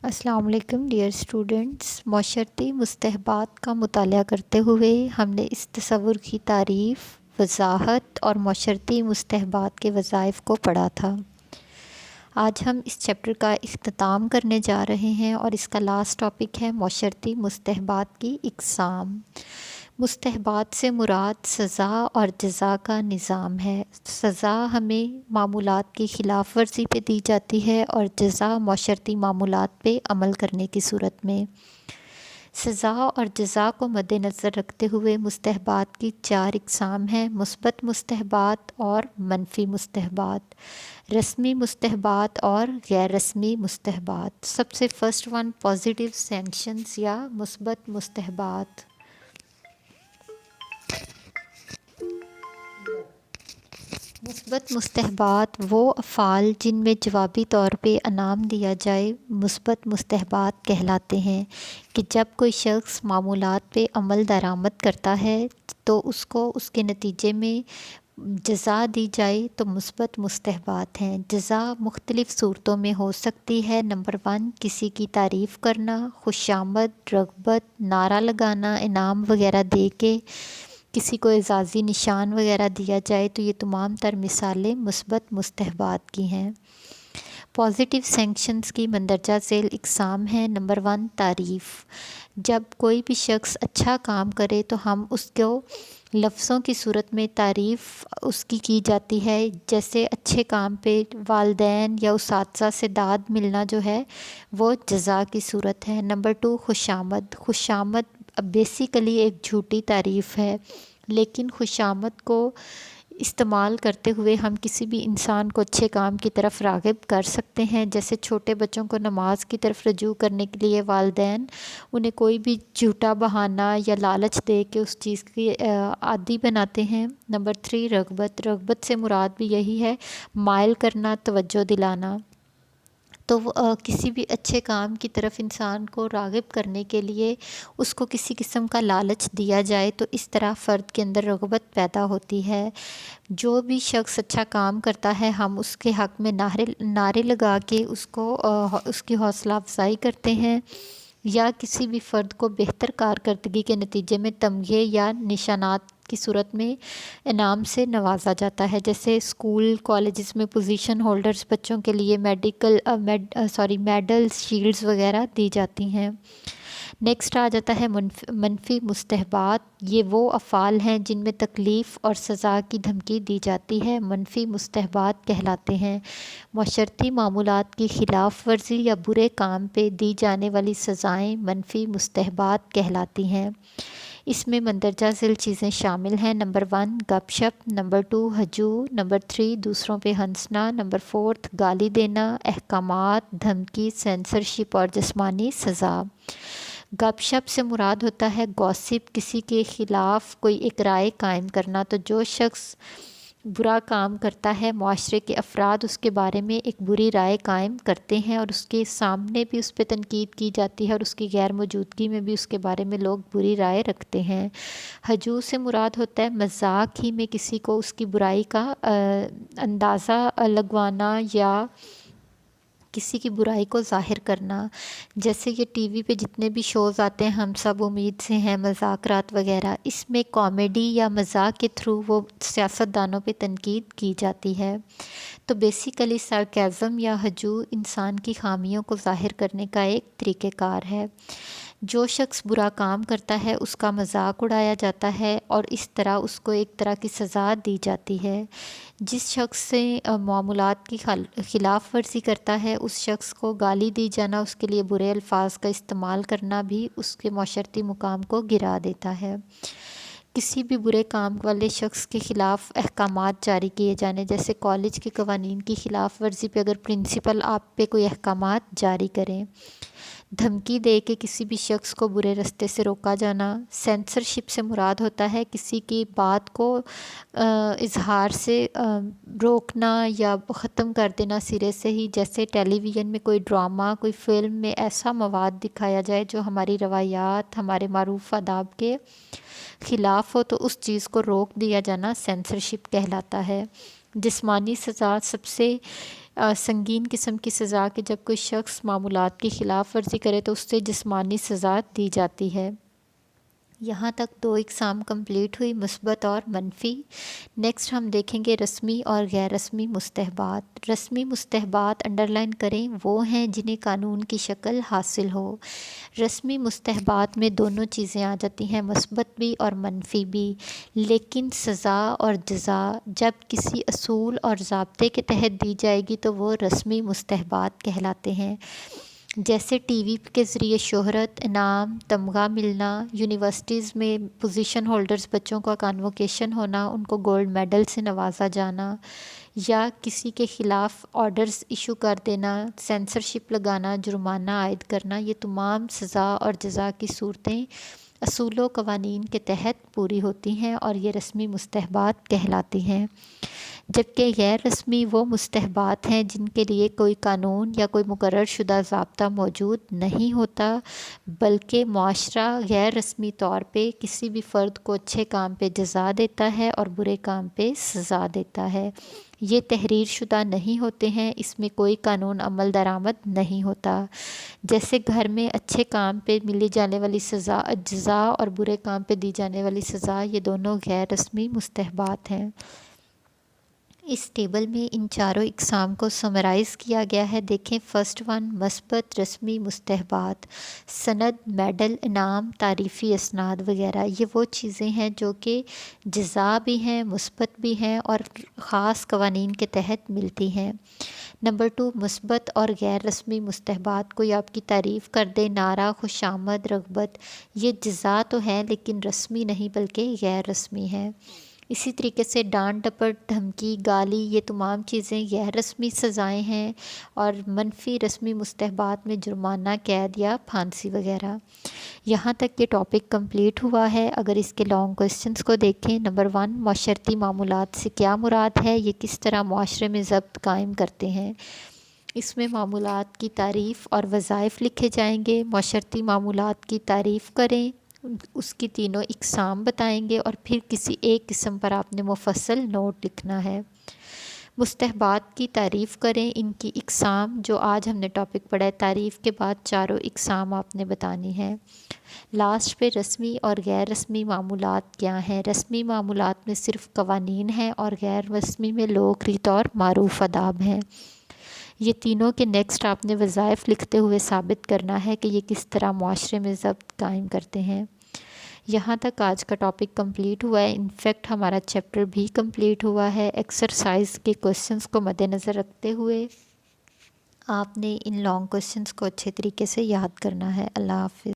السلام علیکم dear students, معاشرتی مصطلحات کا مطالعہ کرتے ہوئے ہم نے اس تصور کی تعریف، وضاحت اور معاشرتی مصطلحات کے وظائف کو پڑھا تھا۔ آج ہم اس چیپٹر کا اختتام کرنے جا رہے ہیں اور اس کا لاسٹ ٹاپک ہے معاشرتی مصطلحات کی اقسام۔ مصطلحات سے مراد سزا اور جزا کا نظام ہے۔ سزا ہمیں معمولات کی خلاف ورزی پہ دی جاتی ہے اور جزا معاشرتی معمولات پہ عمل کرنے کی صورت میں۔ سزا اور جزا کو مد نظر رکھتے ہوئے مصطلحات کی 4 اقسام ہیں: مثبت مصطلحات اور منفی مصطلحات، رسمی مصطلحات اور غیر رسمی مصطلحات۔ سب سے فرسٹ ون پازیٹیو سینکشنز یا مثبت مصطلحات۔ مثبت مصطلحات وہ افعال جن میں جوابی طور پہ انعام دیا جائے مثبت مصطلحات کہلاتے ہیں کہ جب کوئی شخص معمولات پہ عمل درآمد کرتا ہے تو اس کو اس کے نتیجے میں جزا دی جائے تو مثبت مصطلحات ہیں۔ جزا مختلف صورتوں میں ہو سکتی ہے۔ نمبر 1، کسی کی تعریف کرنا، خوشامد، رغبت، نعرہ لگانا، انعام وغیرہ دے کے کسی کو اعزازی نشان وغیرہ دیا جائے تو یہ تمام تر مثالیں مثبت مصطلحات کی ہیں۔ پازیٹیو سینکشنز کی مندرجہ ذیل اقسام ہیں۔ نمبر 1، تعریف۔ جب کوئی بھی شخص اچھا کام کرے تو ہم اس کو لفظوں کی صورت میں تعریف اس کی جاتی ہے، جیسے اچھے کام پہ والدین یا اساتذہ سے داد ملنا جو ہے وہ جزا کی صورت ہے۔ نمبر 2، خوشامد۔ خوشامد بیسیکلی ایک جھوٹی تعریف ہے، لیکن خوشامد کو استعمال کرتے ہوئے ہم کسی بھی انسان کو اچھے کام کی طرف راغب کر سکتے ہیں، جیسے چھوٹے بچوں کو نماز کی طرف رجوع کرنے کے لیے والدین انہیں کوئی بھی جھوٹا بہانہ یا لالچ دے کے اس چیز کی عادی بناتے ہیں۔ نمبر 3، رغبت۔ رغبت سے مراد بھی یہی ہے، مائل کرنا، توجہ دلانا۔ تو کسی بھی اچھے کام کی طرف انسان کو راغب کرنے کے لیے اس کو کسی قسم کا لالچ دیا جائے تو اس طرح فرد کے اندر رغبت پیدا ہوتی ہے۔ جو بھی شخص اچھا کام کرتا ہے ہم اس کے حق میں نعرے لگا کے اس کی حوصلہ افزائی کرتے ہیں، یا کسی بھی فرد کو بہتر کارکردگی کے نتیجے میں تمغے یا نشانات کی صورت میں انعام سے نوازا جاتا ہے، جیسے اسکول کالجز میں پوزیشن ہولڈرز بچوں کے لیے میڈلز، شیلڈز وغیرہ دی جاتی ہیں۔ نیکسٹ آ جاتا ہے منفی مصطلحات۔ یہ وہ افعال ہیں جن میں تکلیف اور سزا کی دھمکی دی جاتی ہے، منفی مصطلحات کہلاتے ہیں۔ معاشرتی معمولات کی خلاف ورزی یا برے کام پہ دی جانے والی سزائیں منفی مصطلحات کہلاتی ہیں۔ اس میں مندرجہ ذیل چیزیں شامل ہیں: نمبر 1، گپ شپ۔ نمبر 2، ہجوم۔ نمبر 3، دوسروں پہ ہنسنا۔ نمبر 4، گالی دینا، احکامات، دھمکی، سینسرشپ اور جسمانی سزا۔ گپ شپ سے مراد ہوتا ہے گوسپ، کسی کے خلاف کوئی ایک رائے قائم کرنا۔ تو جو شخص برا کام کرتا ہے معاشرے کے افراد اس کے بارے میں ایک بری رائے قائم کرتے ہیں اور اس کے سامنے بھی اس پہ تنقید کی جاتی ہے اور اس کی غیر موجودگی میں بھی اس کے بارے میں لوگ بری رائے رکھتے ہیں۔ ہجوم سے مراد ہوتا ہے مذاق ہی میں کسی کو اس کی برائی کا اندازہ لگوانا یا کسی کی برائی کو ظاہر کرنا، جیسے یہ ٹی وی پہ جتنے بھی شوز آتے ہیں ہم سب امید سے ہیں، مذاکرات وغیرہ، اس میں کامیڈی یا مذاق کے تھرو وہ سیاست دانوں پہ تنقید کی جاتی ہے۔ تو بیسیکلی سارکیزم یا ہجوم انسان کی خامیوں کو ظاہر کرنے کا ایک طریقہ کار ہے۔ جو شخص برا کام کرتا ہے اس کا مذاق اڑایا جاتا ہے اور اس طرح اس کو ایک طرح کی سزا دی جاتی ہے۔ جس شخص سے معمولات کی خلاف ورزی کرتا ہے اس شخص کو گالی دی جانا، اس کے لیے برے الفاظ کا استعمال کرنا بھی اس کے معاشرتی مقام کو گرا دیتا ہے۔ کسی بھی برے کام والے شخص کے خلاف احکامات جاری کیے جانے، جیسے کالج کے قوانین کی خلاف ورزی پہ اگر پرنسپل آپ پہ کوئی احکامات جاری کریں۔ دھمکی دے کے کسی بھی شخص کو برے رستے سے روکا جانا۔ سینسرشپ سے مراد ہوتا ہے کسی کی بات کو اظہار سے روکنا یا ختم کر دینا سرے سے ہی، جیسے ٹیلی ویژن میں کوئی ڈرامہ، کوئی فلم میں ایسا مواد دکھایا جائے جو ہماری روایات، ہمارے معروف آداب کے خلاف ہو تو اس چیز کو روک دیا جانا سینسرشپ کہلاتا ہے۔ جسمانی سزا سب سے سنگین قسم کی سزا کہ جب کوئی شخص معمولات کی خلاف ورزی کرے تو اس سے جسمانی سزا دی جاتی ہے۔ یہاں تک 2 اقسام کمپلیٹ ہوئی، مثبت اور منفی۔ نیکسٹ ہم دیکھیں گے رسمی اور غیر رسمی مستحبات۔ رسمی مستحبات انڈرلائن کریں وہ ہیں جنہیں قانون کی شکل حاصل ہو۔ رسمی مستحبات میں دونوں چیزیں آ جاتی ہیں، مثبت بھی اور منفی بھی، لیکن سزا اور جزا جب کسی اصول اور ضابطے کے تحت دی جائے گی تو وہ رسمی مستحبات کہلاتے ہیں۔ جیسے ٹی وی کے ذریعے شہرت، انعام، تمغہ ملنا، یونیورسٹیز میں پوزیشن ہولڈرز بچوں کا کانووکیشن ہونا، ان کو گولڈ میڈل سے نوازا جانا، یا کسی کے خلاف آرڈرز ایشو کر دینا، سینسرشپ لگانا، جرمانہ عائد کرنا، یہ تمام سزا اور جزا کی صورتیں اصول و قوانین کے تحت پوری ہوتی ہیں اور یہ رسمی مستحبات کہلاتی ہیں۔ جبکہ غیر رسمی وہ مستحبات ہیں جن کے لیے کوئی قانون یا کوئی مقرر شدہ ضابطہ موجود نہیں ہوتا، بلکہ معاشرہ غیر رسمی طور پہ کسی بھی فرد کو اچھے کام پہ جزا دیتا ہے اور برے کام پہ سزا دیتا ہے۔ یہ تحریر شدہ نہیں ہوتے ہیں، اس میں کوئی قانون عمل درآمد نہیں ہوتا۔ جیسے گھر میں اچھے کام پہ ملی جانے والی جزا اور برے کام پہ دی جانے والی سزا، یہ دونوں غیر رسمی مستحبات ہیں۔ اس ٹیبل میں ان چاروں اقسام کو سمرائز کیا گیا ہے۔ دیکھیں فرسٹ ون، مثبت رسمی مستحبات، سند، میڈل، انعام، تعریفی اسناد وغیرہ، یہ وہ چیزیں ہیں جو کہ جزا بھی ہیں، مثبت بھی ہیں اور خاص قوانین کے تحت ملتی ہیں۔ نمبر 2، مثبت اور غیر رسمی مستحبات۔ کوئی آپ کی تعریف کر دے، نعرہ، خوش آمد، رغبت، یہ جزا تو ہے لیکن رسمی نہیں بلکہ غیر رسمی ہے۔ اسی طریقے سے ڈانٹ ڈپٹ، دھمکی، گالی، یہ تمام چیزیں غیر رسمی سزائیں ہیں، اور منفی رسمی مستحبات میں جرمانہ، قید یا پھانسی وغیرہ۔ یہاں تک یہ ٹاپک کمپلیٹ ہوا ہے۔ اگر اس کے لانگ کوسچنس کو دیکھیں، نمبر 1، معاشرتی معمولات سے کیا مراد ہے، یہ کس طرح معاشرے میں ضبط قائم کرتے ہیں۔ اس میں معمولات کی تعریف اور وظائف لکھے جائیں گے۔ معاشرتی معمولات کی تعریف کریں، اس کی تینوں اقسام بتائیں گے اور پھر کسی ایک قسم پر آپ نے مفصل نوٹ لکھنا ہے۔ مستحبات کی تعریف کریں، ان کی اقسام جو آج ہم نے ٹاپک پڑھا ہے، تعریف کے بعد چاروں اقسام آپ نے بتانی ہے۔ لاسٹ پہ رسمی اور غیر رسمی معمولات کیا ہیں۔ رسمی معمولات میں صرف قوانین ہیں اور غیر رسمی میں لوک ریت اور معروف آداب ہیں۔ یہ تینوں کے نیکسٹ آپ نے وظائف لکھتے ہوئے ثابت کرنا ہے کہ یہ کس طرح معاشرے میں ضبط قائم کرتے ہیں۔ یہاں تک آج کا ٹاپک کمپلیٹ ہوا ہے، انفیکٹ ہمارا چیپٹر بھی کمپلیٹ ہوا ہے۔ ایکسرسائز کے کوسچنس کو مد نظر رکھتے ہوئے آپ نے ان لانگ کوسچنس کو اچھے طریقے سے یاد کرنا ہے۔ اللہ حافظ۔